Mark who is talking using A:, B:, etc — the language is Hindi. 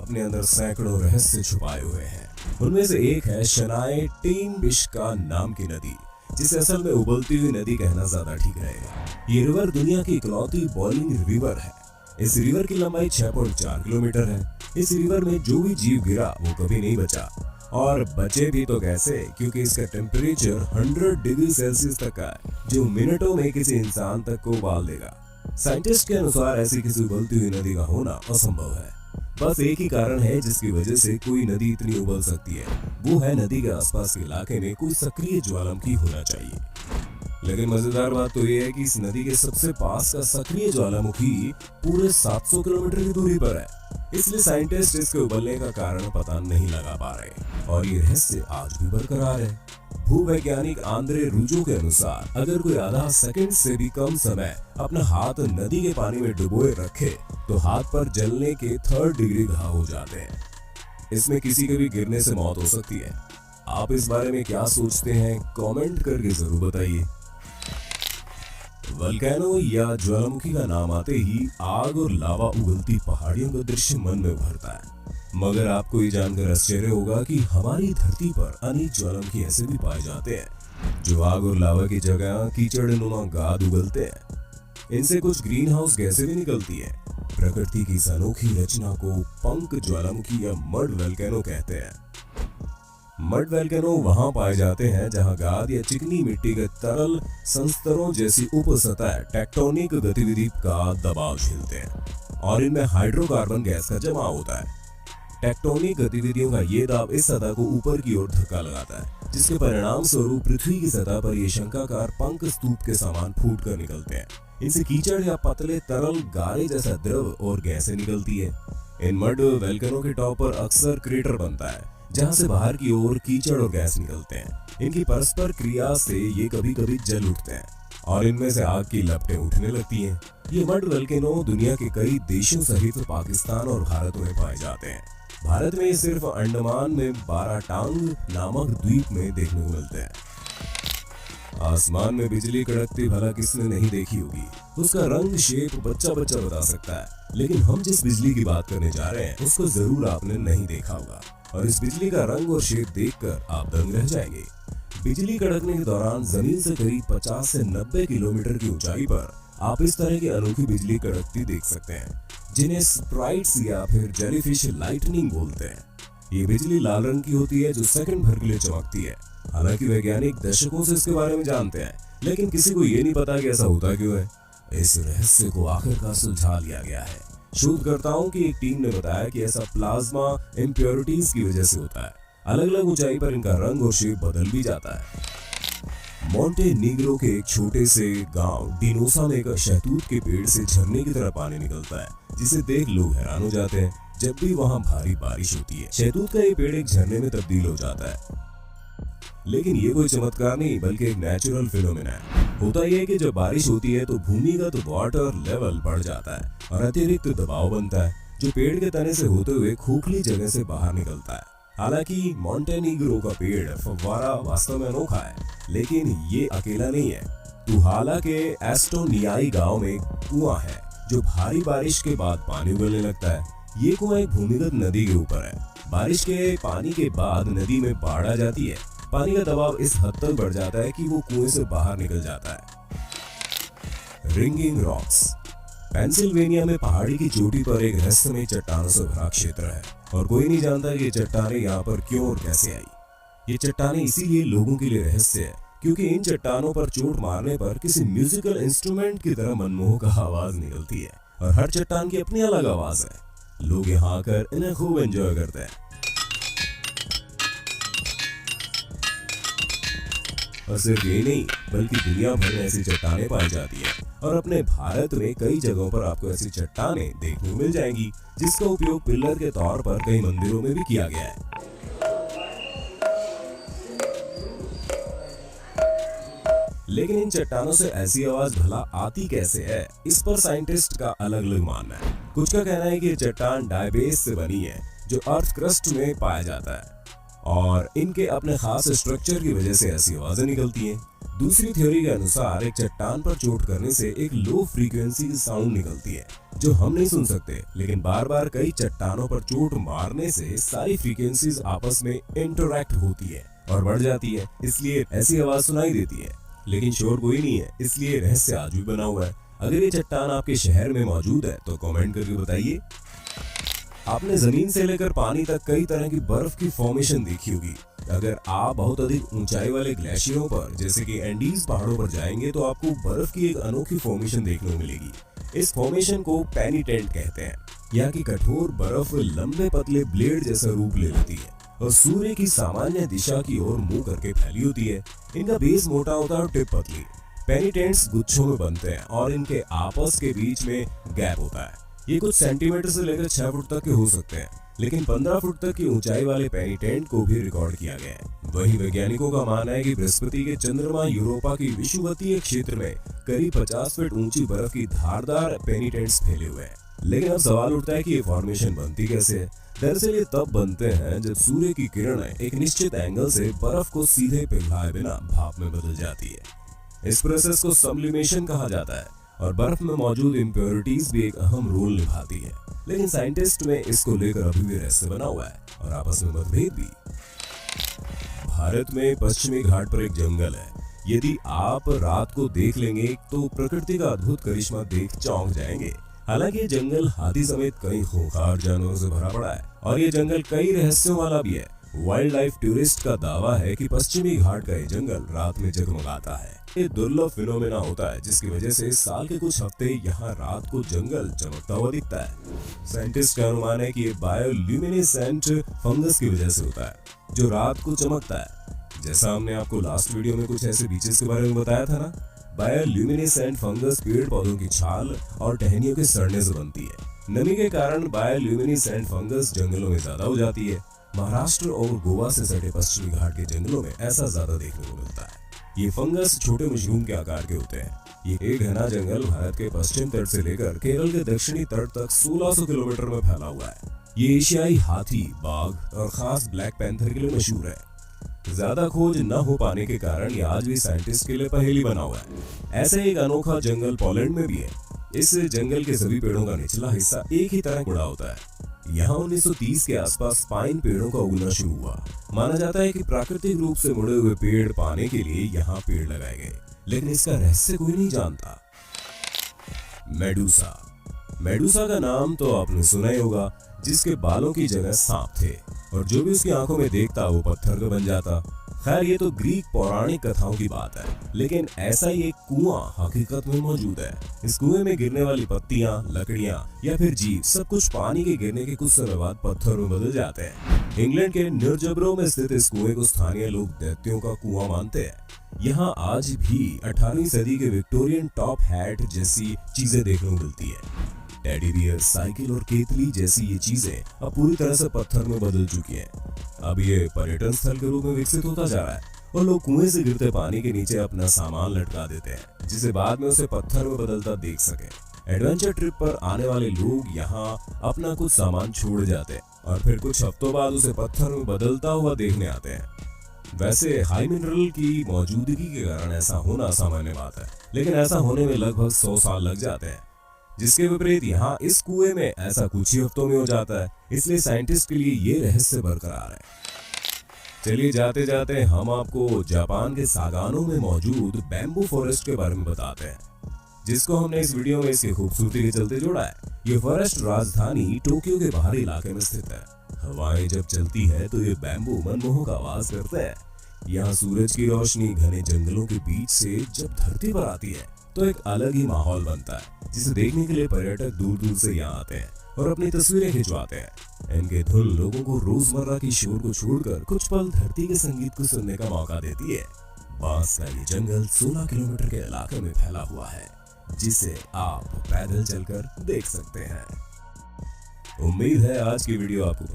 A: अपने अंदर सैकड़ों रहस्य छुपाए हुए हैं। उनमें से एक है शनाए टिंबिश्का नाम की नदी, जिसे असल में उबलती हुई नदी कहना ज्यादा ठीक रहेगा। ये रिवर दुनिया की इकलौती बॉइलिंग रिवर है। इस रिवर की लंबाई 6.4 किलोमीटर है। इस रिवर में जो भी जीव गिरा वो कभी नहीं बचा, और बचे भी तो कैसे, क्योंकि इसका टेम्परेचर 100 डिग्री सेल्सियस तक का है, जो मिनटों में किसी इंसान तक को उबाल देगा। साइंटिस्ट के अनुसार ऐसी किसी उबलती हुई नदी का होना असंभव है। बस एक ही कारण है जिसकी वजह से कोई नदी इतनी उबल सकती है, वो है नदी के आसपास के इलाके में कोई सक्रिय ज्वालामुखी होना चाहिए। लेकिन मजेदार बात तो ये है कि इस नदी के सबसे पास का सक्रिय ज्वालामुखी पूरे 700 किलोमीटर की दूरी पर है। इसलिए साइंटिस्ट इसके उबलने का कारण पता नहीं लगा पा रहे, और ये रहस्य आज भी बरकरार है। भूवैज्ञानिक आंद्रे रूजो के अनुसार अगर कोई आधा सेकंड से भी कम समय अपना हाथ नदी के पानी में डुबोए रखे तो हाथ पर जलने के 3rd डिग्री घाव हो जाते हैं। इसमें किसी के भी गिरने से मौत हो सकती है। आप इस बारे में क्या सोचते हैं, कमेंट करके जरूर बताइए। वल्केनो या ज्वालामुखी का नाम आते ही आग और लावा उगलती पहाड़ियों का दृश्य मन में उभरता है, मगर आपको ये जानकर आश्चर्य होगा कि हमारी धरती पर अनेक ज्वालामुखी ऐसे भी पाए जाते हैं जो आग और लावा की जगह कीचड़नुमा गाद उगलते हैं। इनसे कुछ ग्रीन हाउस गैसें भी निकलती है। प्रकृति की इस अनोखी रचना को पंख ज्वालामुखी या मड वल्केनो कहते हैं। मड वल्केनो वहां पाए जाते हैं जहां गाद या चिकनी मिट्टी के तरल संस्तरों जैसी उपसतह टेक्टोनिक गतिविधि का दबाव झेलते हैं, और इनमें हाइड्रोकार्बन गैस का जमाव होता है। टेक्टोनिक गतिविधियों का ये दाब इस सतह को ऊपर की ओर धक्का लगाता है, जिसके परिणाम स्वरूप पृथ्वी की सतह पर ये शंकाकार पंख स्तूप के समान फूट कर निकलते हैं। इनसे कीचड़ या पतले तरल गारे जैसा द्रव और गैसें निकलती है। इन मड वल्केनो के टॉप पर अक्सर क्रेटर बनता है, जहां से बाहर की ओर कीचड़ और गैस निकलते हैं। इनकी परस्पर क्रिया से ये कभी कभी जल उठते हैं और इनमें से आग की लपटें उठने लगती हैं। ये मड वल्केनो दुनिया के कई देशों सहित पाकिस्तान और भारत में पाए जाते हैं। भारत में सिर्फ अंडमान में बाराटांग नामक द्वीप में देखने को मिलते हैं। आसमान में बिजली कड़कती भला किसने नहीं देखी होगी। उसका रंग शेप बच्चा बच्चा बता सकता है, लेकिन हम जिस बिजली की बात करने जा रहे हैं उसको जरूर आपने नहीं देखा होगा, और इस बिजली का रंग और शेप देखकर आप दंग रह जाएंगे। बिजली कड़कने के दौरान जमीन से करीब 50 से 90 किलोमीटर की ऊंचाई पर आप इस तरह की अनोखी बिजली कड़कती देख सकते हैं, जिन्हें स्प्राइट्स या फिर जेलीफिश लाइटनिंग बोलते हैं। ये बिजली लाल रंग की होती है जो सेकंड भर के लिए चमकती है। हालांकि वैज्ञानिक दशकों से इसके बारे में जानते हैं, लेकिन किसी को ये नहीं पता कि ऐसा होता क्यों है। इस रहस्य को आखिरकार सुलझा लिया गया है। शोधकर्ताओं की एक टीम ने बताया कि ऐसा प्लाज्मा इम्प्योरिटीज की वजह से होता है। अलग अलग ऊंचाई पर इनका रंग और शेप बदल भी जाता है। मोंटेनीग्रो के एक छोटे से गांव डिनोसा में एक शहतूत के पेड़ से झरने की तरह पानी निकलता है, जिसे देख लोग हैरान हो जाते हैं जब भी वहां भारी बारिश होती है। शहतूत का ये पेड़ एक झरने में तब्दील हो जाता है। लेकिन ये कोई चमत्कार नहीं बल्कि एक नेचुरल फिनोमेना है। होता यह है कि जब बारिश होती है तो भूमिगत वाटर लेवल बढ़ जाता है और अतिरिक्त दबाव बनता है, जो पेड़ के तने से होते हुए खोखली जगह से बाहर निकलता है। हालांकि मोंटेनीग्रो का पेड़ फव्वारा वास्तव में अनोखा है, लेकिन ये अकेला नहीं है। तुहाला के एस्टोनियाई गांव में कुआं है जो भारी बारिश के बाद पानी उगलने लगता है। ये कुआं एक भूमिगत नदी के ऊपर है। बारिश के पानी के बाद नदी में बाढ़ आ जाती है। पानी का दबाव इस हद तक बढ़ जाता है कि वो कुएं से बाहर निकल जाता है। रिंगिंग रॉक्स पेंसिल्वेनिया में पहाड़ी की चोटी पर एक रहस्यमय चट्टानों से भरा क्षेत्र है, और कोई नहीं जानता कि ये चट्टानें यहाँ पर क्यों और कैसे आई। ये चट्टानें इसीलिए लोगों के लिए रहस्य है क्योंकि इन चट्टानों पर चोट मारने पर किसी म्यूजिकल इंस्ट्रूमेंट की तरह मनमोहक आवाज निकलती है, और हर चट्टान की अपनी अलग आवाज है। लोग यहाँ आकर इन्हें खूब एंजॉय करते हैं। और सिर्फ ये नहीं बल्कि दुनिया भर में ऐसी चट्टानें पाई जाती है, और अपने भारत में कई जगहों पर आपको ऐसी चट्टानें देखने को मिल जाएंगी, जिसका उपयोग पिलर के तौर पर कई मंदिरों में भी किया गया है। लेकिन इन चट्टानों से ऐसी आवाज भला आती कैसे है, इस पर साइंटिस्ट का अलग अलग मानना है। कुछ का कहना है कि ये चट्टान डायबेस से बनी है जो अर्थ क्रस्ट में पाया जाता है, और इनके अपने खास स्ट्रक्चर की वजह से ऐसी आवाजें निकलती हैं। दूसरी थ्योरी के अनुसार एक चट्टान पर चोट करने से एक लो फ्रीक्वेंसी की साउंड निकलती है जो हम नहीं सुन सकते, लेकिन बार बार कई चट्टानों पर चोट मारने से सारी फ्रीक्वेंसीज आपस में इंटरैक्ट होती है और बढ़ जाती है, इसलिए ऐसी आवाज सुनाई देती है। लेकिन शोर कोई नहीं है, इसलिए रहस्य आज भी बना हुआ है। अगर ये चट्टान आपके शहर में मौजूद है तो कमेंट करके बताइए। आपने जमीन से लेकर पानी तक कई तरह की बर्फ की फॉर्मेशन देखी होगी। अगर आप बहुत अधिक ऊंचाई वाले ग्लेशियरों पर जैसे कि एंडीज पहाड़ों पर जाएंगे तो आपको बर्फ की एक अनोखी फॉर्मेशन देखने को मिलेगी। इस फॉर्मेशन को पेनिटेंट कहते हैं। यहाँ की कठोर बर्फ लंबे पतले ब्लेड जैसा रूप ले लेती है और सूर्य की सामान्य दिशा की ओर मुंह करके फैली होती है। इनका बेस मोटा होता है और टिप पतली। पेनिटेंट्स गुच्छों में बनते हैं और इनके आपस के बीच में गैप होता है। ये कुछ सेंटीमीटर से लेकर 6 फुट तक के हो सकते हैं, लेकिन 15 फुट तक की ऊंचाई वाले पेनिटेंट को भी रिकॉर्ड किया गया है। वहीं वैज्ञानिकों का मानना है कि बृहस्पति के चंद्रमा यूरोपा की विषुवतीय क्षेत्र में करीब 50 फीट ऊंची बर्फ की धारदार पेनिटेंट्स फैले हुए हैं। लेकिन अब सवाल उठता है कि ये फॉर्मेशन बनती कैसे है। दरअसल ये तब बनते हैं जब सूर्य की किरणें एक निश्चित एंगल से बर्फ को सीधे पिघलाए बिना भाप में बदल जाती है। इस प्रोसेस को सब्लिमेशन कहा जाता है और बर्फ में मौजूद इम्प्योरिटीज भी एक अहम रोल निभाती है। लेकिन साइंटिस्ट में इसको लेकर अभी भी रहस्य बना हुआ है और आपस में मतभेद भी। भारत में पश्चिमी घाट पर एक जंगल है। यदि आप रात को देख लेंगे तो प्रकृति का अद्भुत करिश्मा देख चौंक जाएंगे। हालांकि ये जंगल हाथी समेत कई खूंखार जानवरों से भरा पड़ा है और ये जंगल कई रहस्यों वाला भी है। वाइल्ड लाइफ टूरिस्ट का दावा है कि पश्चिमी घाट का ये जंगल रात में जगमगाता है। ये दुर्लभ फिनोमेना होता है जिसकी वजह से साल के कुछ हफ्ते यहाँ रात को जंगल चमकता हुआ दिखता है। साइंटिस्ट का अनुमान है कि ये बायोल्यूमिनेसेंट फंगस की वजह से होता है जो रात को चमकता है। जैसा हमने आपको लास्ट वीडियो में कुछ ऐसे बीचेस के बारे में बताया था ना, बायोल्यूमिनेसेंट फंगस पेड़ पौधों की छाल और टहनियों के सड़ने से बनती है। नमी के कारण बायोल्यूमिनेसेंट फंगस जंगलों में ज्यादा हो जाती है। महाराष्ट्र और गोवा से सटे पश्चिमी घाट के जंगलों में ऐसा ज्यादा देखने को मिलता है। ये फंगस छोटे मशरूम के आकार के होते हैं। ये एक घना जंगल भारत के पश्चिम तट से लेकर केरल के दक्षिणी तट तक 1600 किलोमीटर में फैला हुआ है। ये एशियाई हाथी, बाघ और खास ब्लैक पैंथर के लिए मशहूर है। ज्यादा खोज न हो पाने के कारण ये आज भी साइंटिस्ट के लिए पहेली बना हुआ है। ऐसे एक अनोखा जंगल पोलैंड में भी है। इस जंगल के सभी पेड़ों का निचला हिस्सा एक ही तरह बड़ा होता है। यहाँ 1930 के आसपास पाइन पेड़ों का उगना शुरू हुआ। माना जाता है कि प्राकृतिक रूप से मुड़े हुए पेड़ पाने के लिए यहाँ पेड़ लगाए गए, लेकिन इसका रहस्य कोई नहीं जानता। मेडूसा। मेडूसा का नाम तो आपने सुना ही होगा, जिसके बालों की जगह सांप थे और जो भी उसकी आंखों में देखता वो पत्थर का बन जाता। खैर ये तो ग्रीक पौराणिक कथाओं की बात है, लेकिन ऐसा ही एक कुआं हकीकत में मौजूद है। इस कुएं में गिरने वाली पत्तियां, लकड़ियां या फिर जीव सब कुछ पानी के गिरने के कुछ समय बाद पत्थर में बदल जाते हैं। इंग्लैंड के न्यूरजबरो में स्थित इस कुएं को स्थानीय लोग दैत्यों का कुआं मानते हैं। यहाँ आज भी 18वीं सदी के विक्टोरियन टॉप हैट जैसी चीजें देखने को मिलती है। टेडी बियर, साइकिल और केतली जैसी ये चीजें अब पूरी तरह से पत्थर में बदल चुकी हैं। अब ये पर्यटन स्थल के रूप में विकसित होता जा रहा है और लोग कुएं से गिरते पानी के नीचे अपना सामान लटका देते हैं, जिसे बाद में उसे पत्थर में बदलता देख सके। एडवेंचर ट्रिप पर आने वाले लोग यहाँ अपना कुछ सामान छोड़ जाते हैं और फिर कुछ हफ्तों बाद उसे पत्थर में बदलता हुआ देखने आते हैं। वैसे हाई मिनरल की मौजूदगी के कारण ऐसा होना सामान्य बात है, लेकिन ऐसा होने में लगभग 100 साल लग जाते हैं। जिसके विपरीत यहाँ इस कुएं में ऐसा कुछ ही हफ्तों में हो जाता है, इसलिए साइंटिस्ट के लिए ये रहस्य बरकरार है। चलिए जाते जाते हम आपको जापान के सागानो में मौजूद बैम्बू फॉरेस्ट के बारे में बताते हैं, जिसको हमने इस वीडियो में इसकी खूबसूरती के चलते जोड़ा है। ये फॉरेस्ट राजधानी टोक्यो के बाहरी इलाके में स्थित है। हवाएं जब चलती है तो ये बैम्बू मनमोहक आवाज करते हैं। यहाँ सूरज की रोशनी घने जंगलों के बीच से जब धरती पर आती है तो एक अलग ही माहौल बनता है, जिसे देखने के लिए पर्यटक दूर दूर से यहाँ आते हैं और अपनी तस्वीरें खिंचवाते हैं। इनके धुन लोगों को रोजमर्रा की शोर को छोड़कर कुछ पल धरती के संगीत को सुनने का मौका देती है। बांस का ये जंगल 16 किलोमीटर के इलाके में फैला हुआ है, जिसे आप पैदल चलकर देख सकते हैं। उम्मीद है आज की वीडियो आपको